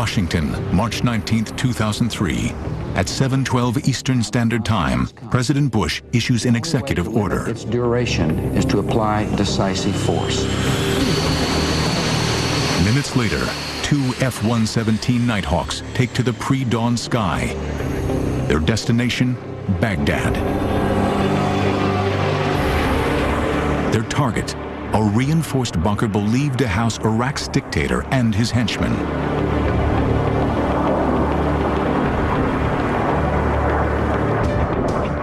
Washington, March 19, 2003. At 7:12 Eastern Standard Time, President Bush issues an executive order. Its duration is to apply decisive force. Minutes later, two F-117 Nighthawks take to the pre-dawn sky. Their destination, Baghdad. Their target, a reinforced bunker believed to house Iraq's dictator and his henchmen.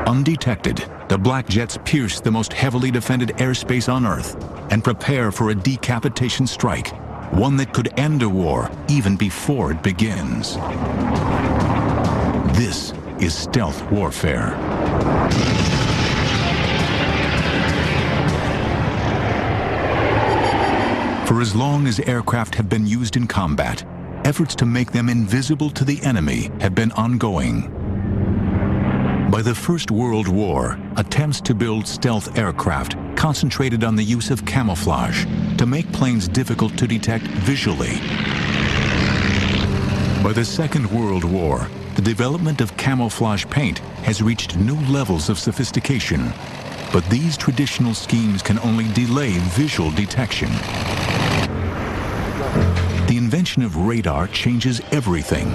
Undetected, the black jets pierce the most heavily defended airspace on Earth and prepare for a decapitation strike, one that could end a war even before it begins. This is stealth warfare. For as long as aircraft have been used in combat, efforts to make them invisible to the enemy have been ongoing. By the First World War, attempts to build stealth aircraft concentrated on the use of camouflage to make planes difficult to detect visually. By the Second World War, the development of camouflage paint has reached new levels of sophistication, but these traditional schemes can only delay visual detection. The invention of radar changes everything.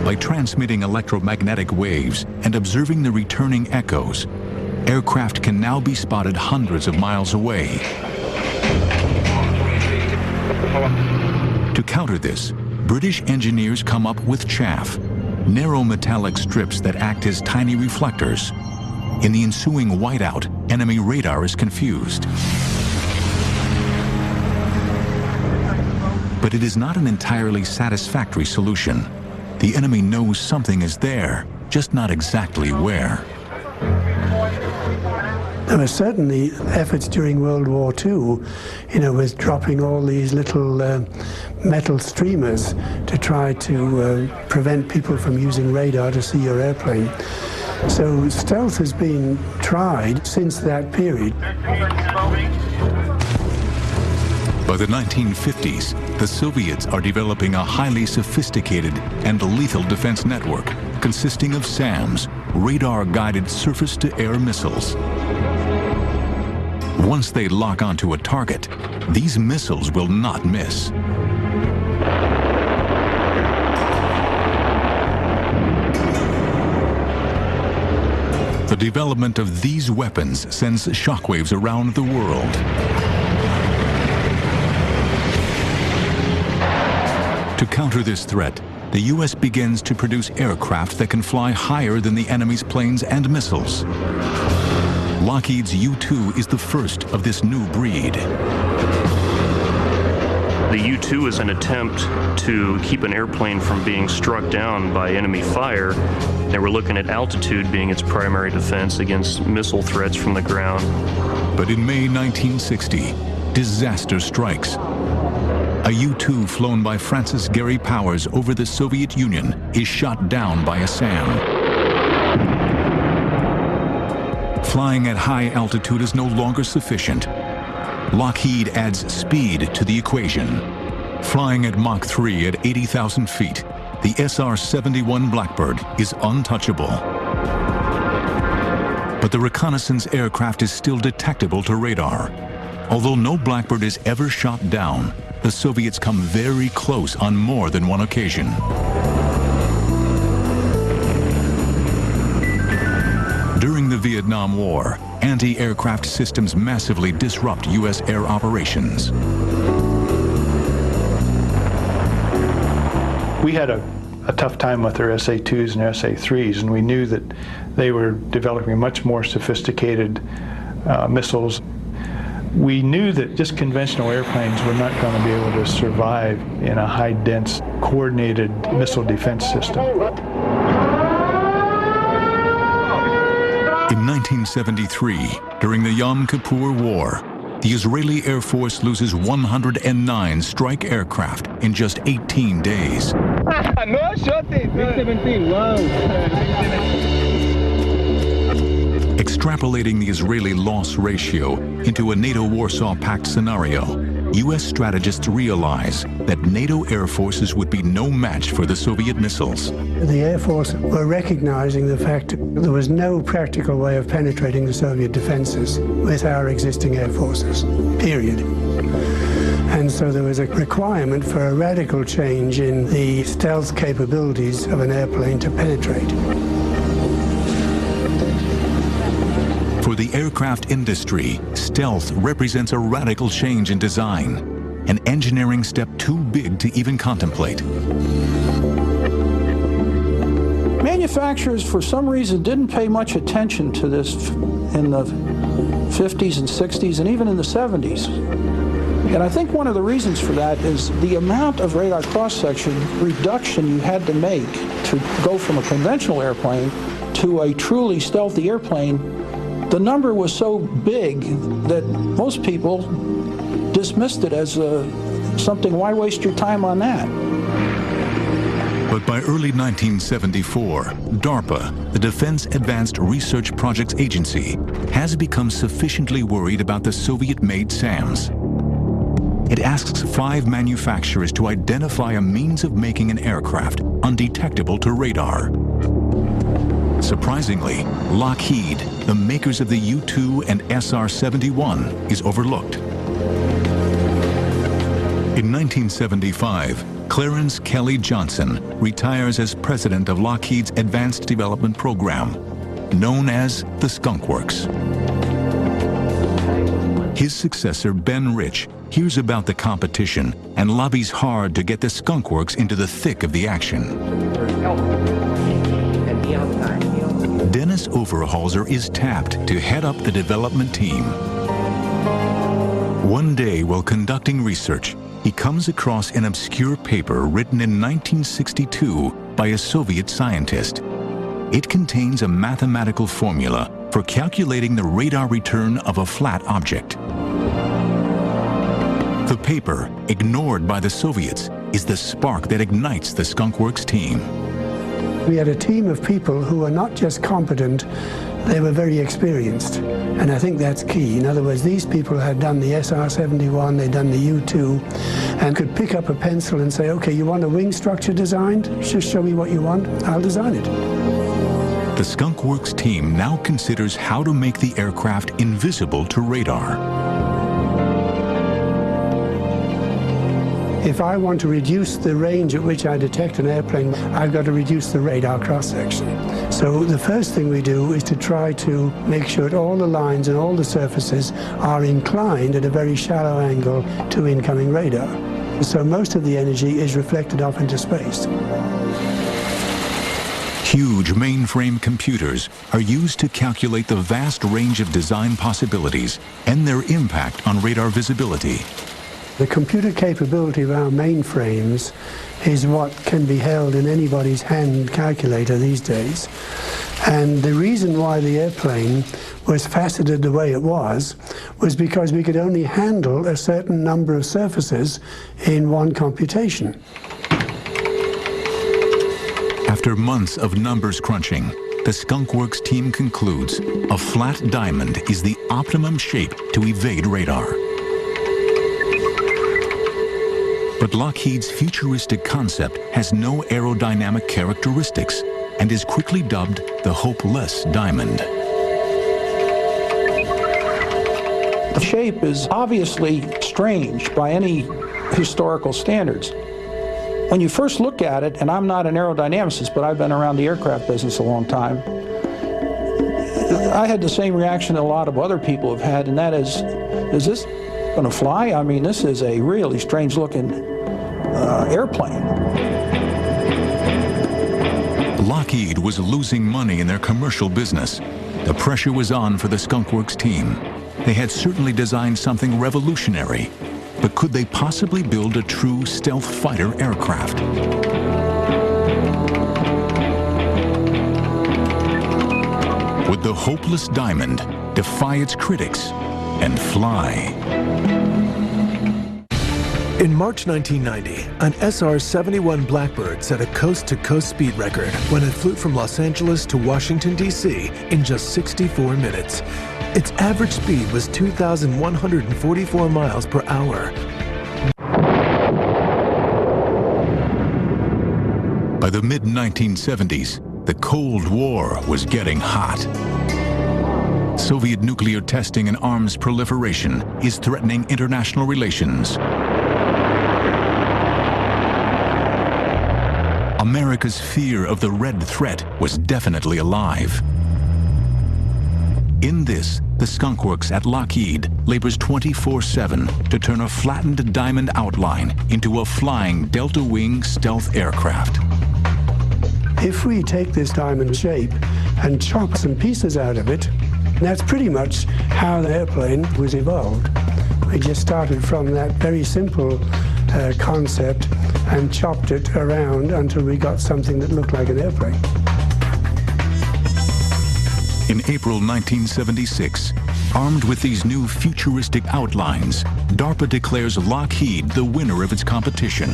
By transmitting electromagnetic waves and observing the returning echoes, aircraft can now be spotted hundreds of miles away. To counter this, British engineers come up with chaff, narrow metallic strips that act as tiny reflectors. In the ensuing whiteout, enemy radar is confused. But it is not an entirely satisfactory solution. The enemy knows something is there, just not exactly where. There were certainly efforts during World War II, with dropping all these little metal streamers to try to prevent people from using radar to see your airplane. So stealth has been tried since that period. By the 1950s, the Soviets are developing a highly sophisticated and lethal defense network consisting of SAMs, radar-guided surface-to-air missiles. Once they lock onto a target, these missiles will not miss. The development of these weapons sends shockwaves around the world. To counter this threat, the U.S. begins to produce aircraft that can fly higher than the enemy's planes and missiles. Lockheed's U-2 is the first of this new breed. The U-2 is an attempt to keep an airplane from being struck down by enemy fire. And we're looking at altitude being its primary defense against missile threats from the ground. But in May 1960, disaster strikes. A U-2 flown by Francis Gary Powers over the Soviet Union is shot down by a SAM. Flying at high altitude is no longer sufficient. Lockheed adds speed to the equation. Flying at Mach 3 at 80,000 feet, the SR-71 Blackbird is untouchable. But the reconnaissance aircraft is still detectable to radar. Although no Blackbird is ever shot down, the Soviets come very close on more than one occasion. During the Vietnam War, anti-aircraft systems massively disrupt U.S. air operations. We had a tough time with their SA-2s and SA-3s, and we knew that they were developing much more sophisticated missiles. We knew that just conventional airplanes were not going to be able to survive in a high-dense, coordinated missile defense system. In 1973, during the Yom Kippur War, the Israeli Air Force loses 109 strike aircraft in just 18 days. No shooting! 17, wow. Extrapolating the Israeli loss ratio into a NATO Warsaw Pact scenario, U.S. strategists realize that NATO air forces would be no match for the Soviet missiles. The Air Force were recognizing the fact that there was no practical way of penetrating the Soviet defenses with our existing air forces, period. And so there was a requirement for a radical change in the stealth capabilities of an airplane to penetrate. For the aircraft industry, stealth represents a radical change in design, an engineering step too big to even contemplate. Manufacturers, for some reason, didn't pay much attention to this in the 50s and 60s and even in the 70s. And I think one of the reasons for that is the amount of radar cross-section reduction you had to make to go from a conventional airplane to a truly stealthy airplane. The number was so big that most people dismissed it as something, why waste your time on that? But by early 1974, DARPA, the Defense Advanced Research Projects Agency, has become sufficiently worried about the Soviet-made SAMs. It asks 5 manufacturers to identify a means of making an aircraft undetectable to radar. Surprisingly, Lockheed, the makers of the U-2 and SR-71, is overlooked. In 1975, Clarence Kelly Johnson retires as president of Lockheed's Advanced Development Program, known as the Skunk Works. His successor, Ben Rich, hears about the competition and lobbies hard to get the Skunk Works into the thick of the action. Dennis Overhalser is tapped to head up the development team. One day, while conducting research, he comes across an obscure paper written in 1962 by a Soviet scientist. It contains a mathematical formula for calculating the radar return of a flat object. The paper, ignored by the Soviets, is the spark that ignites the Skunk Works team. We had a team of people who were not just competent, they were very experienced. And I think that's key. In other words, these people had done the SR-71, they'd done the U-2, and could pick up a pencil and say, okay, you want a wing structure designed? Just show me what you want, I'll design it. The Skunk Works team now considers how to make the aircraft invisible to radar. If I want to reduce the range at which I detect an airplane, I've got to reduce the radar cross-section. So the first thing we do is to try to make sure that all the lines and all the surfaces are inclined at a very shallow angle to incoming radar. So most of the energy is reflected off into space. Huge mainframe computers are used to calculate the vast range of design possibilities and their impact on radar visibility. The computer capability of our mainframes is what can be held in anybody's hand calculator these days. And the reason why the airplane was faceted the way it was because we could only handle a certain number of surfaces in one computation. After months of numbers crunching, the Skunk Works team concludes a flat diamond is the optimum shape to evade radar. But Lockheed's futuristic concept has no aerodynamic characteristics and is quickly dubbed the hopeless diamond. The shape is obviously strange by any historical standards. When you first look at it, and I'm not an aerodynamicist, but I've been around the aircraft business a long time, I had the same reaction that a lot of other people have had, and that is this going to fly? I mean, this is a really strange-looking airplane. Lockheed was losing money in their commercial business. The pressure was on for the Skunk Works team. They had certainly designed something revolutionary, but could they possibly build a true stealth fighter aircraft? Would the hopeless diamond defy its critics and fly? In March 1990, an SR-71 Blackbird set a coast-to-coast speed record when it flew from Los Angeles to Washington, D.C. in just 64 minutes. Its average speed was 2,144 miles per hour. By the mid-1970s, the Cold War was getting hot. Soviet nuclear testing and arms proliferation is threatening international relations. America's fear of the Red Threat was definitely alive. In this, the Skunk Works at Lockheed labors 24/7 to turn a flattened diamond outline into a flying delta-wing stealth aircraft. If we take this diamond shape and chop some pieces out of it, that's pretty much how the airplane was evolved. We just started from that very simple concept and chopped it around until we got something that looked like an airplane. In April 1976, armed with these new futuristic outlines, DARPA declares Lockheed the winner of its competition.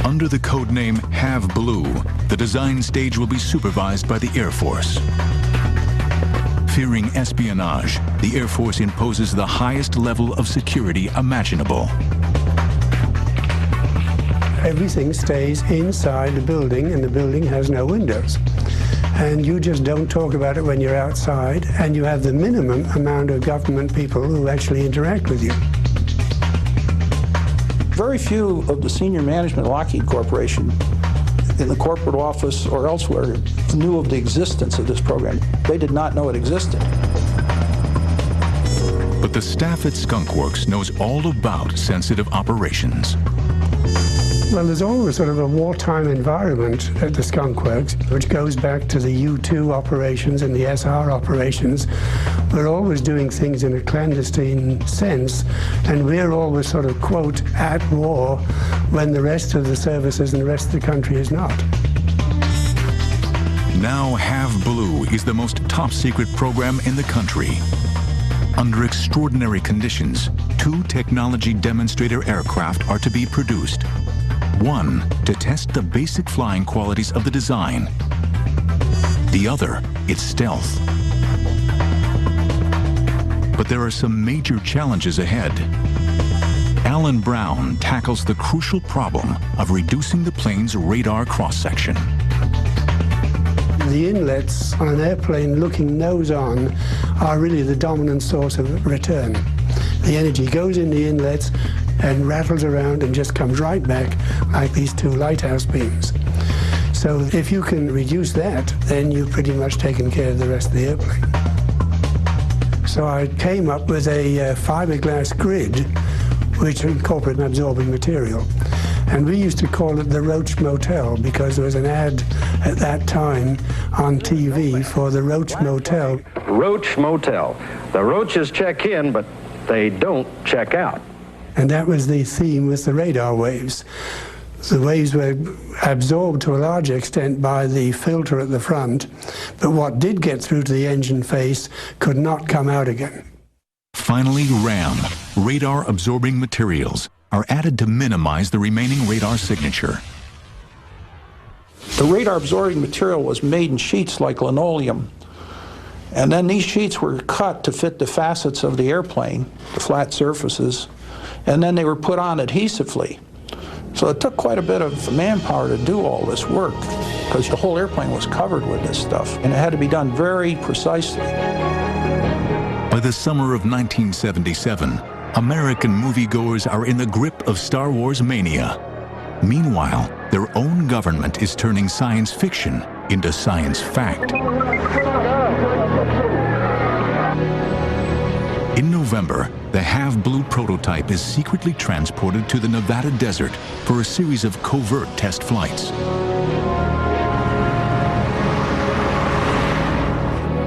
Under the codename Have Blue, the design stage will be supervised by the Air Force. Fearing espionage, the Air Force imposes the highest level of security imaginable. Everything stays inside the building, and the building has no windows. And you just don't talk about it when you're outside, and you have the minimum amount of government people who actually interact with you. Very few of the senior management of Lockheed Corporation in the corporate office or elsewhere knew of the existence of this program. They did not know it existed. But the staff at Skunk Works knows all about sensitive operations. Well, there's always sort of a wartime environment at the Skunk Works, which goes back to the U-2 operations and the SR operations. We're always doing things in a clandestine sense, and we're always sort of, quote, at war when the rest of the services and the rest of the country is not. Now Have Blue is the most top-secret program in the country. Under extraordinary conditions, 2 technology demonstrator aircraft are to be produced. One to test the basic flying qualities of the design. The other, its stealth. But there are some major challenges ahead. Alan Brown tackles the crucial problem of reducing the plane's radar cross-section. The inlets on an airplane looking nose-on are really the dominant source of return. The energy goes in the inlets and rattles around and just comes right back like these 2 lighthouse beams. So if you can reduce that, then you've pretty much taken care of the rest of the airplane. So I came up with a fiberglass grid which incorporated an absorbing material. And we used to call it the Roach Motel because there was an ad at that time on TV for the Roach Motel. Roach Motel. The roaches check in, but they don't check out. And that was the theme with the radar waves. The waves were absorbed to a large extent by the filter at the front, but what did get through to the engine face could not come out again. Finally, RAM, radar-absorbing materials, are added to minimize the remaining radar signature. The radar-absorbing material was made in sheets like linoleum. And then these sheets were cut to fit the facets of the airplane, the flat surfaces, and then they were put on adhesively. So it took quite a bit of manpower to do all this work because the whole airplane was covered with this stuff, and it had to be done very precisely. By the summer of 1977, American moviegoers are in the grip of Star Wars mania. Meanwhile, their own government is turning science fiction into science fact. In November, the Have Blue prototype is secretly transported to the Nevada desert for a series of covert test flights.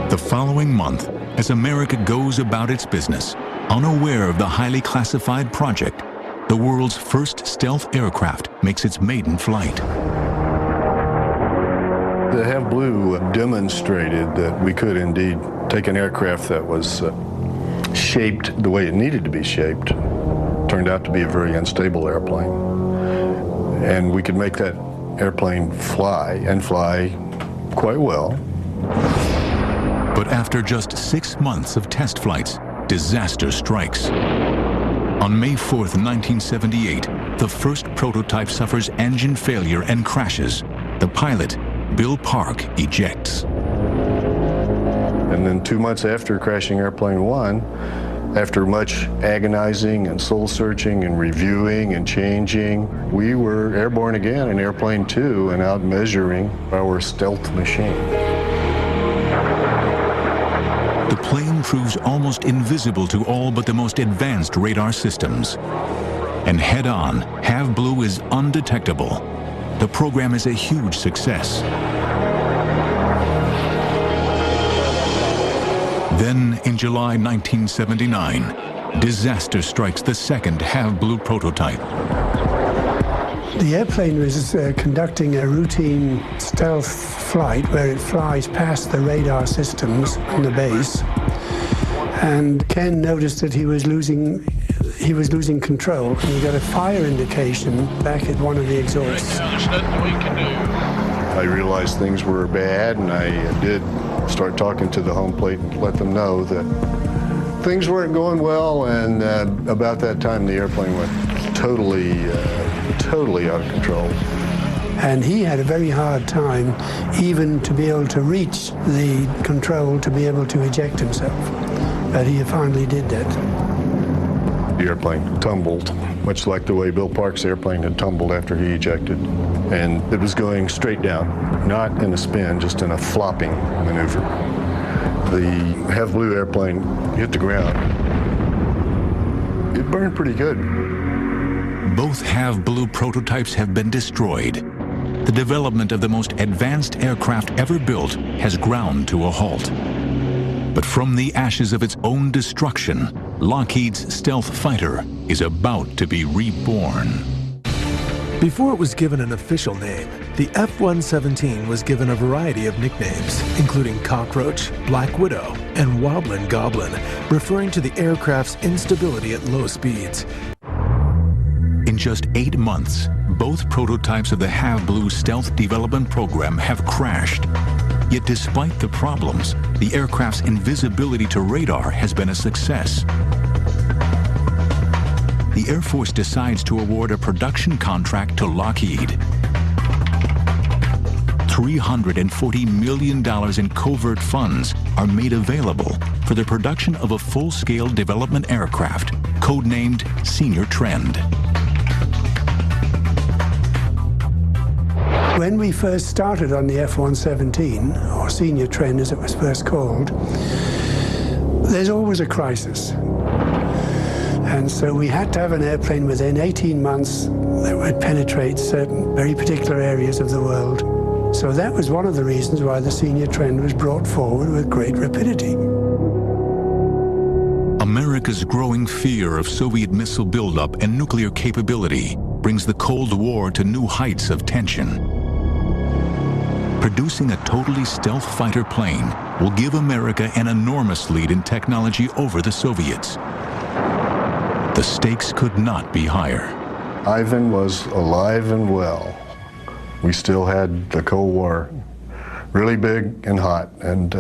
The following month, as America goes about its business, unaware of the highly classified project, the world's first stealth aircraft makes its maiden flight. The Have Blue demonstrated that we could indeed take an aircraft that was shaped the way it needed to be shaped, turned out to be a very unstable airplane, and we could make that airplane fly, and fly quite well. But after just 6 months of test flights, disaster strikes. On May 4th, 1978, the first prototype suffers engine failure and crashes. The pilot, Bill Park, ejects. And then 2 months after crashing Airplane 1, after much agonizing and soul-searching and reviewing and changing, we were airborne again in Airplane 2 and out measuring our stealth machine. The plane proves almost invisible to all but the most advanced radar systems. And head-on, Have Blue is undetectable. The program is a huge success. Then, in July 1979, disaster strikes the second Have Blue prototype. The airplane was conducting a routine stealth flight where it flies past the radar systems on the base. And Ken noticed that he was losing control, and he got a fire indication back at one of the exhausts. There's nothing we can do. I realized things were bad, and I did start talking to the home plate and let them know that things weren't going well, and about that time the airplane went totally out of control. And he had a very hard time even to be able to reach the control to be able to eject himself. But he finally did that. The airplane tumbled, much like the way Bill Park's airplane had tumbled after he ejected. And it was going straight down, not in a spin, just in a flopping maneuver. The Have Blue airplane hit the ground. It burned pretty good. Both Have Blue prototypes have been destroyed. The development of the most advanced aircraft ever built has ground to a halt. But from the ashes of its own destruction, Lockheed's stealth fighter is about to be reborn. Before it was given an official name, the F-117 was given a variety of nicknames, including Cockroach, Black Widow, and Wobblin' Goblin, referring to the aircraft's instability at low speeds. In just 8 months, both prototypes of the Have Blue stealth development program have crashed. Yet despite the problems, the aircraft's invisibility to radar has been a success. The Air Force decides to award a production contract to Lockheed. $340 million in covert funds are made available for the production of a full-scale development aircraft, codenamed Senior Trend. When we first started on the F-117, or Senior Trend as it was first called, there's always a crisis. And so we had to have an airplane within 18 months that would penetrate certain very particular areas of the world. So that was one of the reasons why the Senior Trend was brought forward with great rapidity. America's growing fear of Soviet missile buildup and nuclear capability brings the Cold War to new heights of tension. Producing a totally stealth fighter plane will give America an enormous lead in technology over the Soviets. The stakes could not be higher. Ivan was alive and well. We still had the Cold War really big and hot, and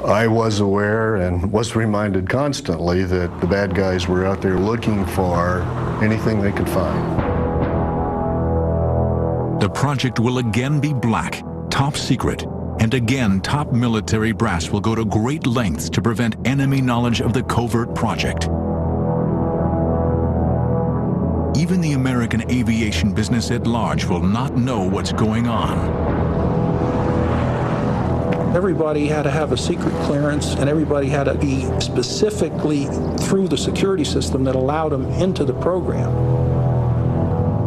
I was aware and was reminded constantly that the bad guys were out there looking for anything they could find. The project will again be black, top secret, and again top military brass will go to great lengths to prevent enemy knowledge of the covert project. Even the American aviation business at large will not know what's going on. Everybody had to have a secret clearance, and everybody had to be specifically through the security system that allowed them into the program.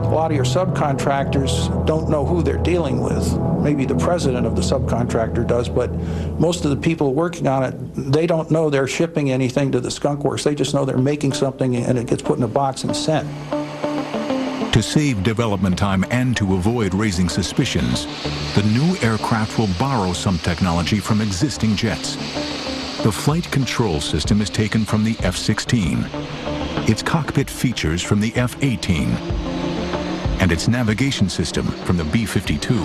A lot of your subcontractors don't know who they're dealing with. Maybe the president of the subcontractor does, but most of the people working on it, they don't know they're shipping anything to the skunk works. They just know they're making something and it gets put in a box and sent. To save development time and to avoid raising suspicions, the new aircraft will borrow some technology from existing jets. The flight control system is taken from the F-16, its cockpit features from the F-18, and its navigation system from the B-52.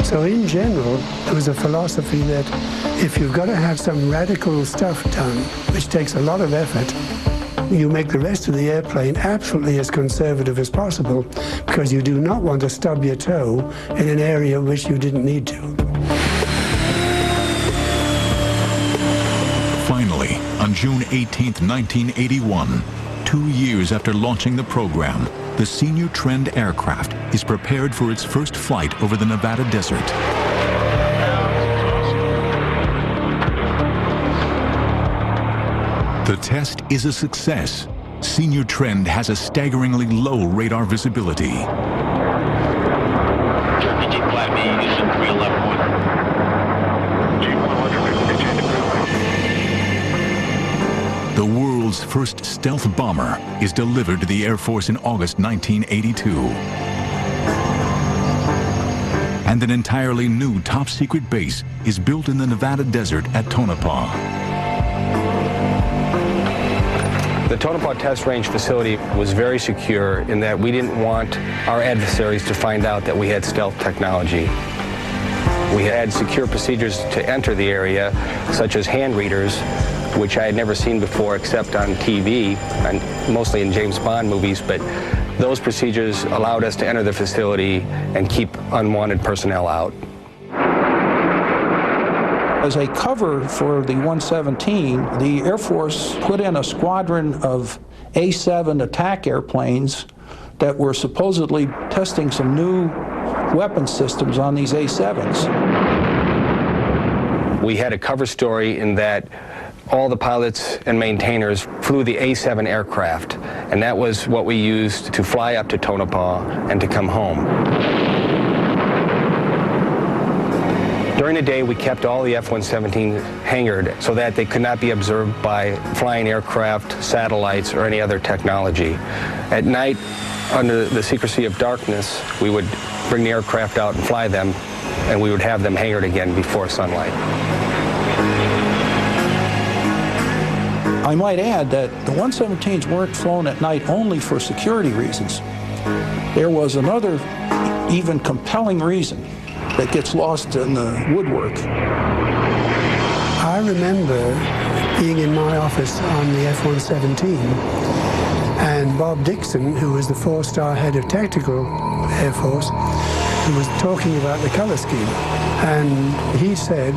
So in general, there was a philosophy that If you've got to have some radical stuff done, which takes a lot of effort, you make the rest of the airplane absolutely as conservative as possible, because you do not want to stub your toe in an area which you didn't need to. Finally, on June 18, 1981, 2 years after launching the program, the Senior Trend aircraft is prepared for its first flight over the Nevada desert. The test is a success. Senior Trend has a staggeringly low radar visibility. The world's first stealth bomber is delivered to the Air Force in August 1982. And an entirely new top-secret base is built in the Nevada desert at Tonopah. The Tonopah Test Range facility was very secure in that we didn't want our adversaries to find out that we had stealth technology. We had secure procedures to enter the area, such as hand readers, which I had never seen before except on TV, and mostly in James Bond movies, but those procedures allowed us to enter the facility and keep unwanted personnel out. As a cover for the 117, the Air Force put in a squadron of A-7 attack airplanes that were supposedly testing some new weapon systems on these A-7s. We had a cover story in that all the pilots and maintainers flew the A-7 aircraft, and that was what we used to fly up to Tonopah and to come home. During the day, we kept all the F-117 hangared so that they could not be observed by flying aircraft, satellites, or any other technology. At night, under the secrecy of darkness, we would bring the aircraft out and fly them, and we would have them hangared again before sunlight. I might add that the 117s weren't flown at night only for security reasons. There was another even compelling reason that gets lost in the woodwork. I remember being in my office on the F-117, and Bob Dixon, who was the four-star head of Tactical Air Force, who was talking about the color scheme. And he said,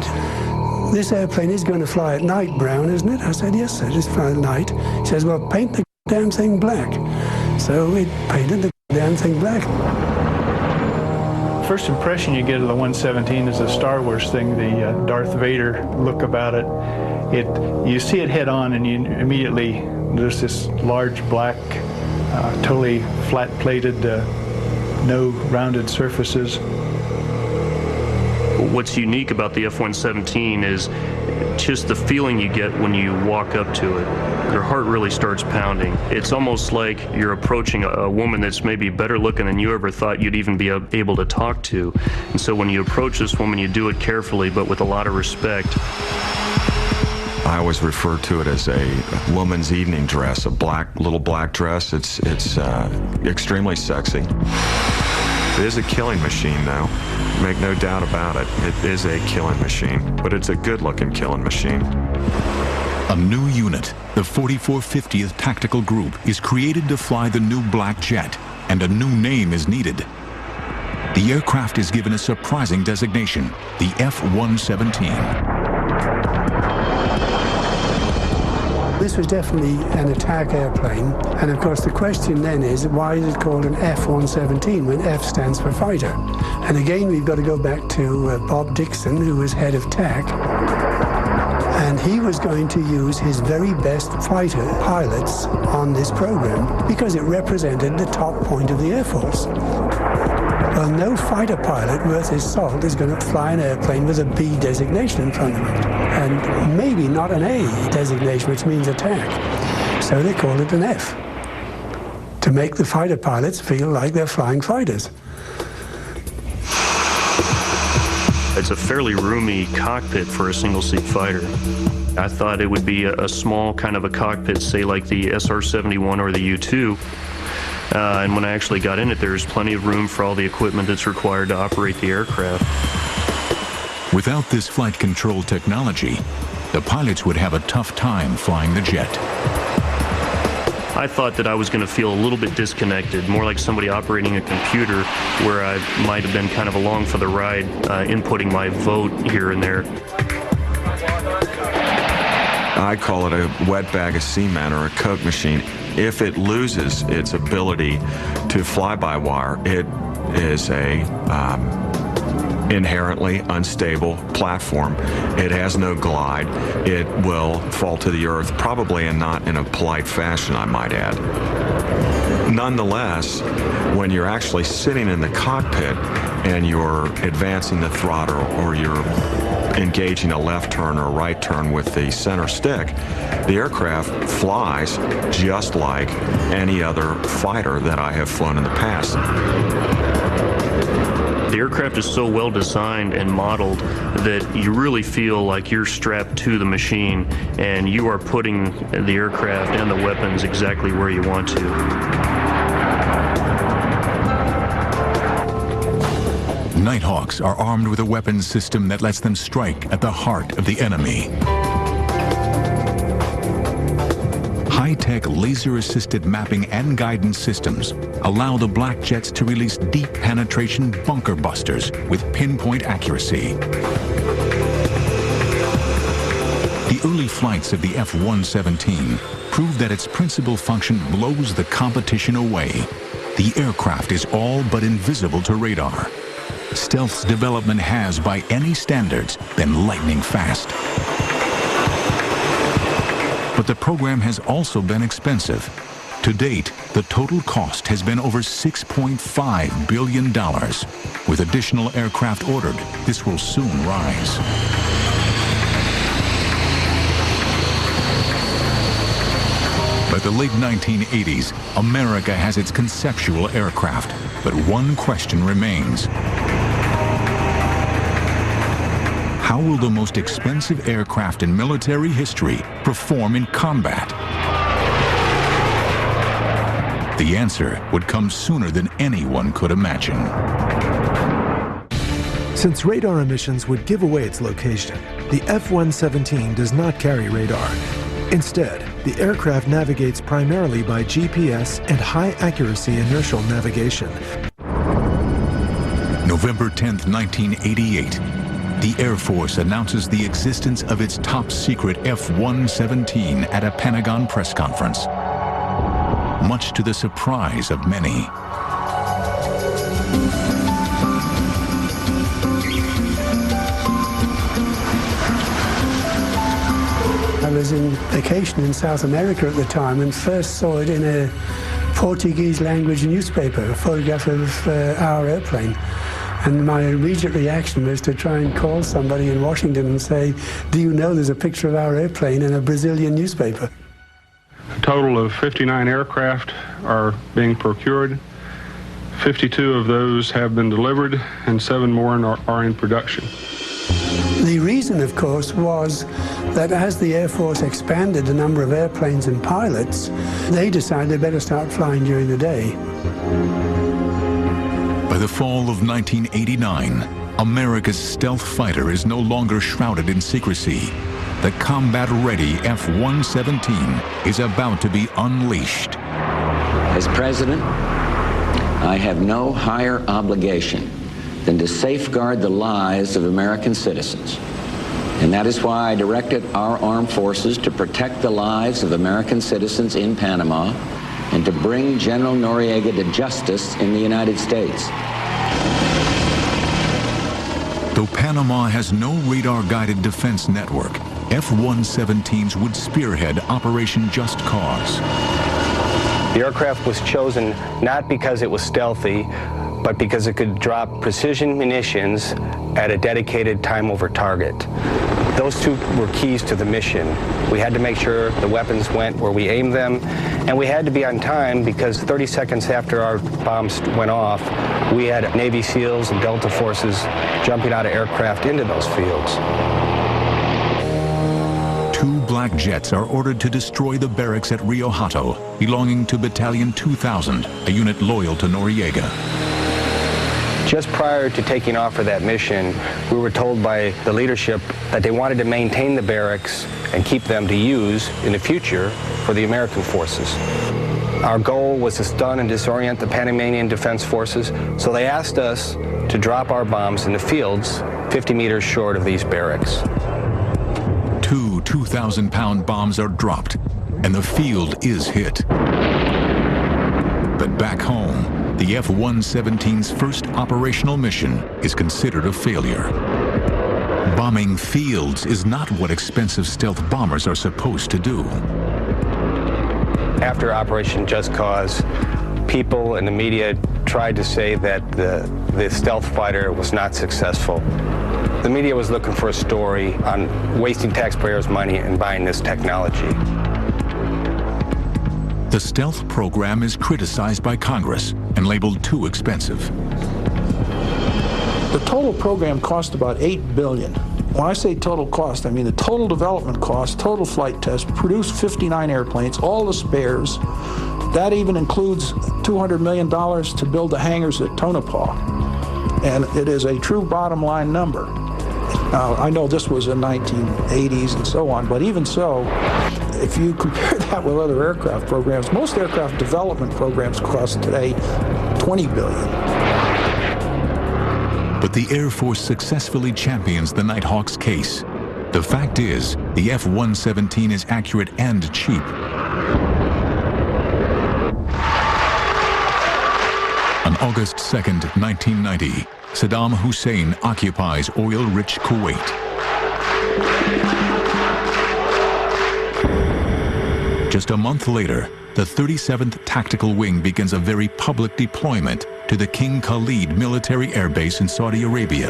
"This airplane is going to fly at night, Brown, isn't it?" I said, "Yes, sir, it's flying at night." He says, "Well, paint the damn thing black." So we painted the damn thing black. First impression you get of the 117 is a Star Wars thing, the Darth Vader look about it. You see it head on, and you immediately, there's this large black, totally flat-plated, no rounded surfaces. What's unique about the F-117 is just the feeling you get when you walk up to it. Your heart really starts pounding. It's almost like you're approaching a woman that's maybe better looking than you ever thought you'd even be able to talk to. And so when you approach this woman, you do it carefully, but with a lot of respect. I always refer to it as a woman's evening dress, a little black dress. It's extremely sexy. It is a killing machine, though. Make no doubt about it. It is a killing machine, but it's a good-looking killing machine. A new unit, the 4450th Tactical Group, is created to fly the new black jet, and a new name is needed. The aircraft is given a surprising designation, the F-117. This was definitely an attack airplane, and of course the question then is, why is it called an F-117 when F stands for fighter? And again, we've got to go back to Bob Dixon, who was head of TAC, and he was going to use his very best fighter pilots on this program because it represented the top point of the Air Force. Well, no fighter pilot worth his salt is going to fly an airplane with a B designation in front of it, and maybe not an A designation, which means attack. So they called it an F, to make the fighter pilots feel like they're flying fighters. It's a fairly roomy cockpit for a single-seat fighter. I thought it would be a small kind of a cockpit, say like the SR-71 or the U-2. And when I actually got in it, there's plenty of room for all the equipment that's required to operate the aircraft. Without this flight control technology, the pilots would have a tough time flying the jet. I thought that I was going to feel a little bit disconnected, more like somebody operating a computer, where I might have been kind of along for the ride, inputting my vote here and there. I call it a wet bag of cement or a Coke machine. If it loses its ability to fly by wire, it is a inherently unstable platform. It has no glide. It will fall to the earth, probably and not in a polite fashion, I might add. Nonetheless, when you're actually sitting in the cockpit and you're advancing the throttle or you're engaging a left turn or a right turn with the center stick, the aircraft flies just like any other fighter that I have flown in the past. The aircraft is so well designed and modeled that you really feel like you're strapped to the machine and you are putting the aircraft and the weapons exactly where you want to. Nighthawks are armed with a weapons system that lets them strike at the heart of the enemy. High-tech laser-assisted mapping and guidance systems allow the black jets to release deep penetration bunker busters with pinpoint accuracy. The early flights of the F-117 prove that its principal function blows the competition away. The aircraft is all but invisible to radar. Stealth's development has, by any standards, been lightning fast. But the program has also been expensive. To date, the total cost has been over $6.5 billion. With additional aircraft ordered, this will soon rise. By the late 1980s, America has its conceptual aircraft, but one question remains. How will the most expensive aircraft in military history perform in combat? The answer would come sooner than anyone could imagine. Since radar emissions would give away its location, the F-117 does not carry radar. Instead, the aircraft navigates primarily by GPS and high-accuracy inertial navigation. November 10, 1988. The Air Force announces the existence of its top-secret F-117 at a Pentagon press conference, much to the surprise of many. I was in vacation in South America at the time and first saw it in a Portuguese language newspaper, a photograph of our airplane. And my immediate reaction was to try and call somebody in Washington and say, do you know there's a picture of our airplane in a Brazilian newspaper? A total of 59 aircraft are being procured. 52 of those have been delivered and 7 more are in production. The reason, of course, was that as the Air Force expanded the number of airplanes and pilots, they decided they better start flying during the day. By the fall of 1989, America's stealth fighter is no longer shrouded in secrecy. The combat-ready F-117 is about to be unleashed. As President, I have no higher obligation than to safeguard the lives of American citizens. And that is why I directed our armed forces to protect the lives of American citizens in Panama and to bring General Noriega to justice in the United States. Though Panama has no radar-guided defense network, F-117s would spearhead Operation Just Cause. The aircraft was chosen not because it was stealthy, but because it could drop precision munitions at a dedicated time over target. Those two were keys to the mission. We had to make sure the weapons went where we aimed them, and we had to be on time because 30 seconds after our bombs went off, we had Navy SEALs and Delta forces jumping out of aircraft into those fields. 2 black jets are ordered to destroy the barracks at Rio Hato, belonging to Battalion 2000, a unit loyal to Noriega. Just prior to taking off for that mission, we were told by the leadership that they wanted to maintain the barracks and keep them to use in the future for the American forces. Our goal was to stun and disorient the Panamanian Defense Forces, so they asked us to drop our bombs in the fields 50 meters short of these barracks. Two 2,000-pound bombs are dropped, and the field is hit. But back home, the F-117's first operational mission is considered a failure. Bombing fields is not what expensive stealth bombers are supposed to do. After Operation Just Cause, people in the media tried to say that the stealth fighter was not successful. The media was looking for a story on wasting taxpayers' money and buying this technology. The stealth program is criticized by Congress and labeled too expensive. The total program cost about $8 billion. When I say total cost, I mean the total development cost, total flight test, produced 59 airplanes, all the spares. That even includes $200 million to build the hangars at Tonopah. And it is a true bottom line number. Now, I know this was in 1980s and so on, but even so, if you compare that with other aircraft programs, most aircraft development programs cost today $20 billion. But the Air Force successfully champions the Nighthawk's case. The fact is, the F-117 is accurate and cheap. On August 2nd, 1990, Saddam Hussein occupies oil-rich Kuwait. Just a month later, the 37th Tactical Wing begins a very public deployment to the King Khalid military air base in Saudi Arabia.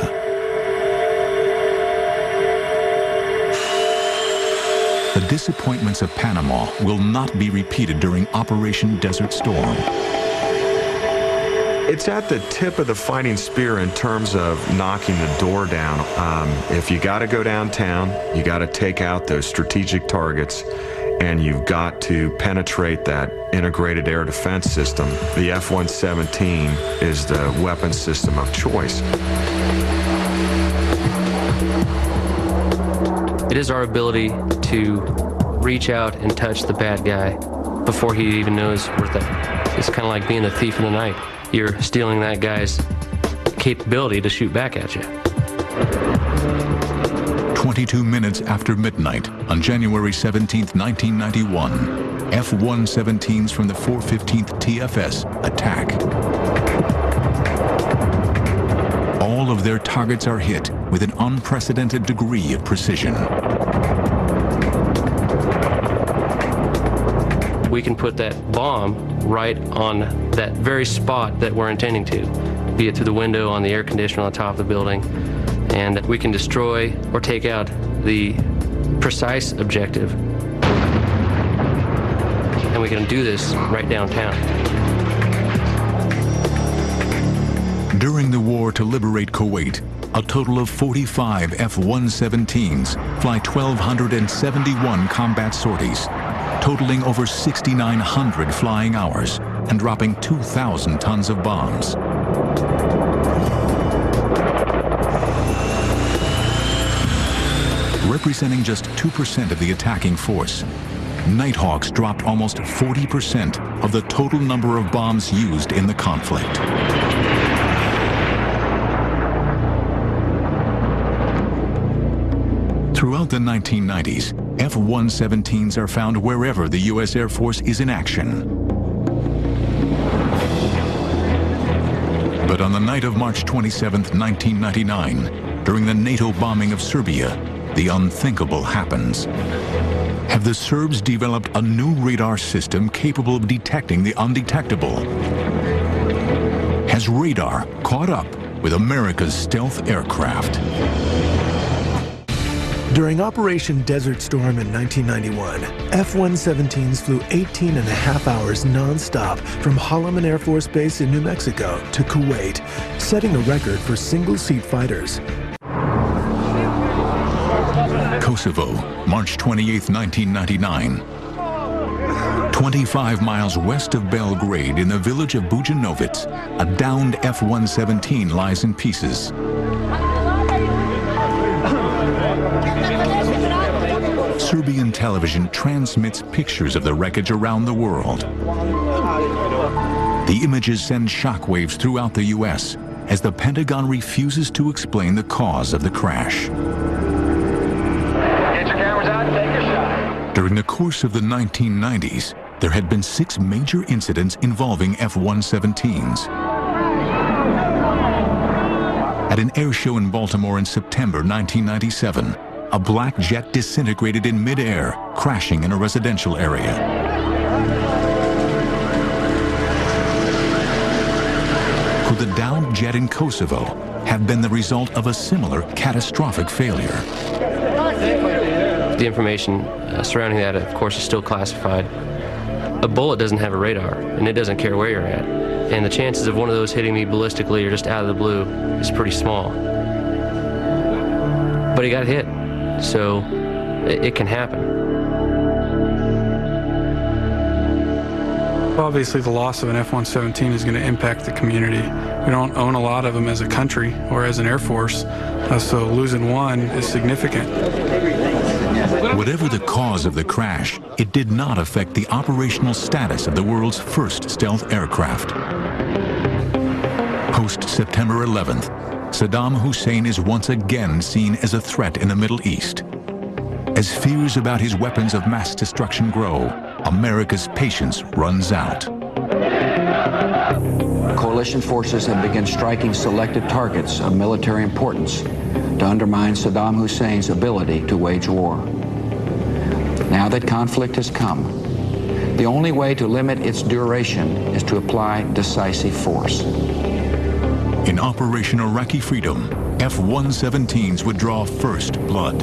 The disappointments of Panama will not be repeated during Operation Desert Storm. It's at the tip of the fighting spear in terms of knocking the door down. If you got to go downtown, you got to take out those strategic targets, and you've got to penetrate that integrated air defense system. The F-117 is the weapon system of choice. It is our ability to reach out and touch the bad guy before he even knows we're there. It's kind of like being a thief in the night. You're stealing that guy's capability to shoot back at you. 22 minutes after midnight, on January 17, 1991, F-117s from the 415th TFS attack. All of their targets are hit with an unprecedented degree of precision. We can put that bomb right on that very spot that we're intending to, be it through the window, on the air conditioner on the top of the building, and we can destroy or take out the precise objective. And we can do this right downtown. During the war to liberate Kuwait, a total of 45 F-117s fly 1,271 combat sorties, totaling over 6,900 flying hours and dropping 2,000 tons of bombs. Representing just 2% of the attacking force, Nighthawks dropped almost 40% of the total number of bombs used in the conflict. Throughout the 1990s, F-117s are found wherever the U.S. Air Force is in action. But on the night of March 27, 1999, during the NATO bombing of Serbia, the unthinkable happens. Have the Serbs developed a new radar system capable of detecting the undetectable? Has radar caught up with America's stealth aircraft? During Operation Desert Storm in 1991, F-117s flew 18 and a half hours non-stop from Holloman Air Force Base in New Mexico to Kuwait, setting a record for single-seat fighters. Kosovo, March 28, 1999. 25 miles west of Belgrade in the village of Bujanovic, a downed F-117 lies in pieces. Serbian television transmits pictures of the wreckage around the world. The images send shockwaves throughout the U.S. as the Pentagon refuses to explain the cause of the crash. Get your cameras out and take a shot. During the course of the 1990s, there had been 6 major incidents involving F-117s. At an air show in Baltimore in September 1997, a black jet disintegrated in midair, crashing in a residential area. Could the downed jet in Kosovo have been the result of a similar catastrophic failure? The information surrounding that, of course, is still classified. A bullet doesn't have a radar, and it doesn't care where you're at. And the chances of one of those hitting me ballistically or just out of the blue is pretty small. But he got hit, so it can happen. Obviously, the loss of an F-117 is going to impact the community. We don't own a lot of them as a country or as an Air Force, so losing one is significant. Whatever the cause of the crash, it did not affect the operational status of the world's first stealth aircraft. Post-September 11th, Saddam Hussein is once again seen as a threat in the Middle East. As fears about his weapons of mass destruction grow, America's patience runs out. Coalition forces have begun striking selected targets of military importance to undermine Saddam Hussein's ability to wage war. Now that conflict has come, the only way to limit its duration is to apply decisive force. In Operation Iraqi Freedom, F-117s would draw first blood.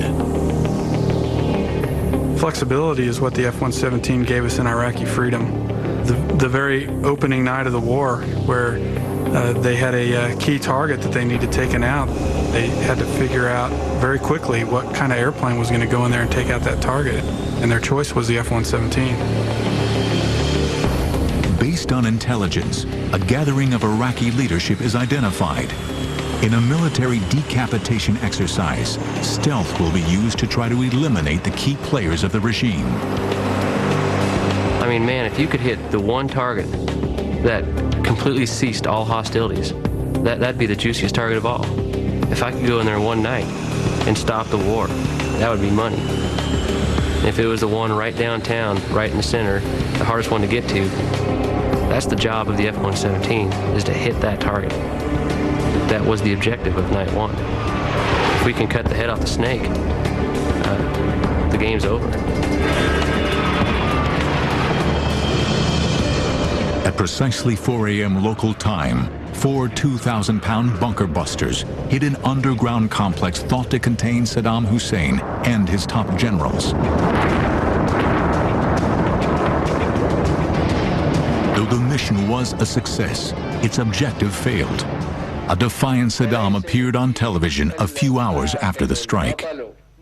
Flexibility is what the F-117 gave us in Iraqi Freedom. The very opening night of the war, where they had a key target that they needed taken out, they had to figure out very quickly what kind of airplane was going to go in there and take out that target, and their choice was the F-117. Based on intelligence, a gathering of Iraqi leadership is identified. In a military decapitation exercise, stealth will be used to try to eliminate the key players of the regime. I mean, man, if you could hit the one target that completely ceased all hostilities, that'd be the juiciest target of all. If I could go in there one night and stop the war, that would be money. If it was the one right downtown, right in the center, the hardest one to get to, that's the job of the F-117, is to hit that target. That was the objective of night one. If we can cut the head off the snake, the game's over. At precisely 4 a.m. local time, 4 2,000-pound bunker busters hit an underground complex thought to contain Saddam Hussein and his top generals. Though the mission was a success, its objective failed. A defiant Saddam appeared on television a few hours after the strike.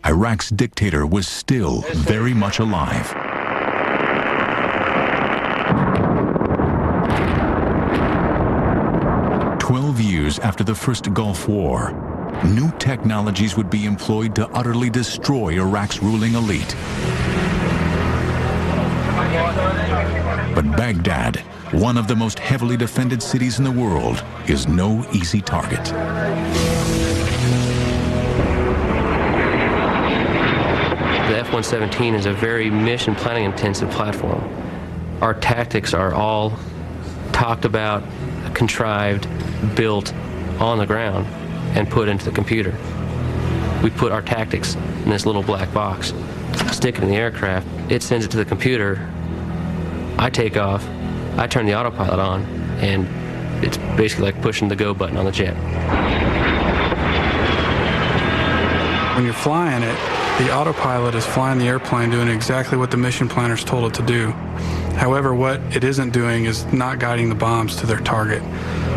Iraq's dictator was still very much alive. Years after the first Gulf War, new technologies would be employed to utterly destroy Iraq's ruling elite. But Baghdad, one of the most heavily defended cities in the world, is no easy target. The F-117 is a very mission planning intensive platform. Our tactics are all talked about, contrived, built on the ground and put into the computer. We put our tactics in this little black box, stick it in the aircraft, it sends it to the computer, I take off, I turn the autopilot on, and it's basically like pushing the go button on the jet. When you're flying it, the autopilot is flying the airplane doing exactly what the mission planners told it to do. However, what it isn't doing is not guiding the bombs to their target.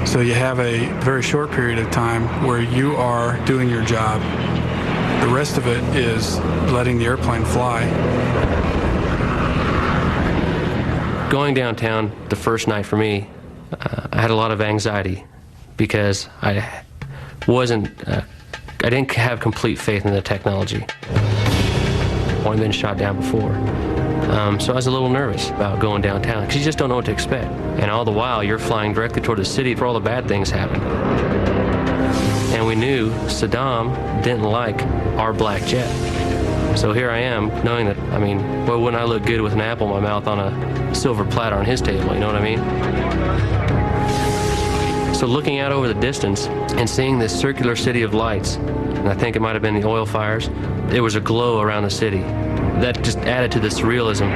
So you have a very short period of time where you are doing your job. The rest of it is letting the airplane fly. Going downtown the first night for me, I had a lot of anxiety because I didn't have complete faith in the technology. I've only been shot down before. So I was a little nervous about going downtown because you just don't know what to expect. And all the while, you're flying directly toward the city where all the bad things happen. And we knew Saddam didn't like our black jet. So here I am, knowing that, I mean, well, wouldn't I look good with an apple in my mouth on a silver platter on his table, you know what I mean? So looking out over the distance and seeing this circular city of lights, and I think it might have been the oil fires, there was a glow around the city. That just added to the surrealism.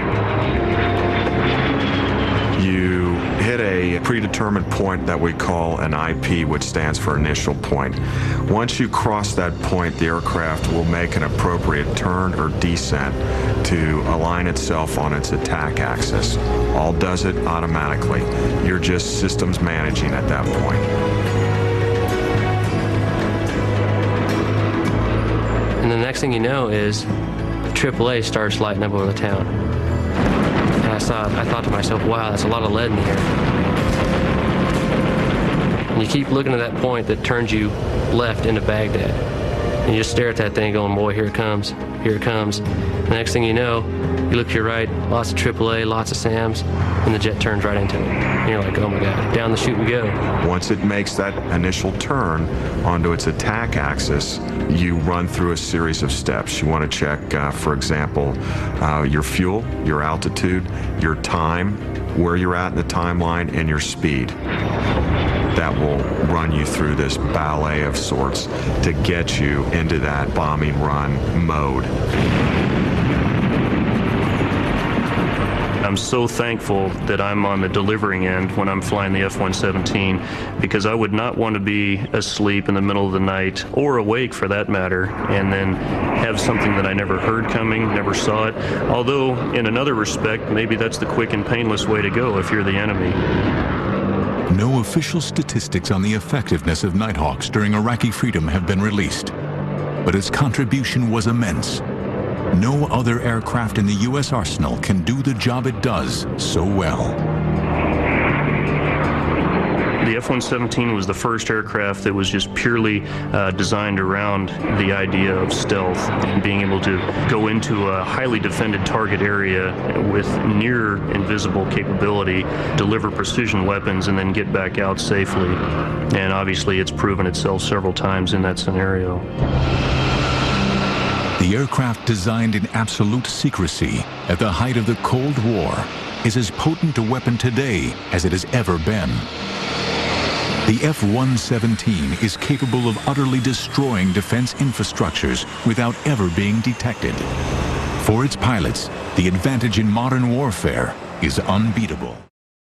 You hit a predetermined point that we call an IP, which stands for initial point. Once you cross that point, the aircraft will make an appropriate turn or descent to align itself on its attack axis. All does it automatically. You're just systems managing at that point. And the next thing you know is AAA starts lighting up over the town. And I thought to myself, wow, that's a lot of lead in the air. And you keep looking at that point that turns you left into Baghdad. And you just stare at that thing going, boy, here it comes, here it comes. The next thing you know, you look to your right, lots of AAA, lots of SAMs, and the jet turns right into it. And you're like, oh my God, down the chute we go. Once it makes that initial turn onto its attack axis, you run through a series of steps. You want to check, for example, your fuel, your altitude, your time, where you're at in the timeline, and your speed. That will run you through this ballet of sorts to get you into that bombing run mode. I'm so thankful that I'm on the delivering end when I'm flying the F-117, because I would not want to be asleep in the middle of the night, or awake for that matter, and then have something that I never heard coming, never saw it. Although, in another respect, maybe that's the quick and painless way to go if you're the enemy. No official statistics on the effectiveness of Nighthawks during Iraqi freedom have been released, but its contribution was immense. No other aircraft in the U.S. arsenal can do the job it does so well. The F-117 was the first aircraft that was just purely designed around the idea of stealth and being able to go into a highly defended target area with near invisible capability, deliver precision weapons, and then get back out safely. And obviously it's proven itself several times in that scenario. The aircraft, designed in absolute secrecy at the height of the Cold War, is as potent a weapon today as it has ever been. The F-117 is capable of utterly destroying defense infrastructures without ever being detected. For its pilots, the advantage in modern warfare is unbeatable.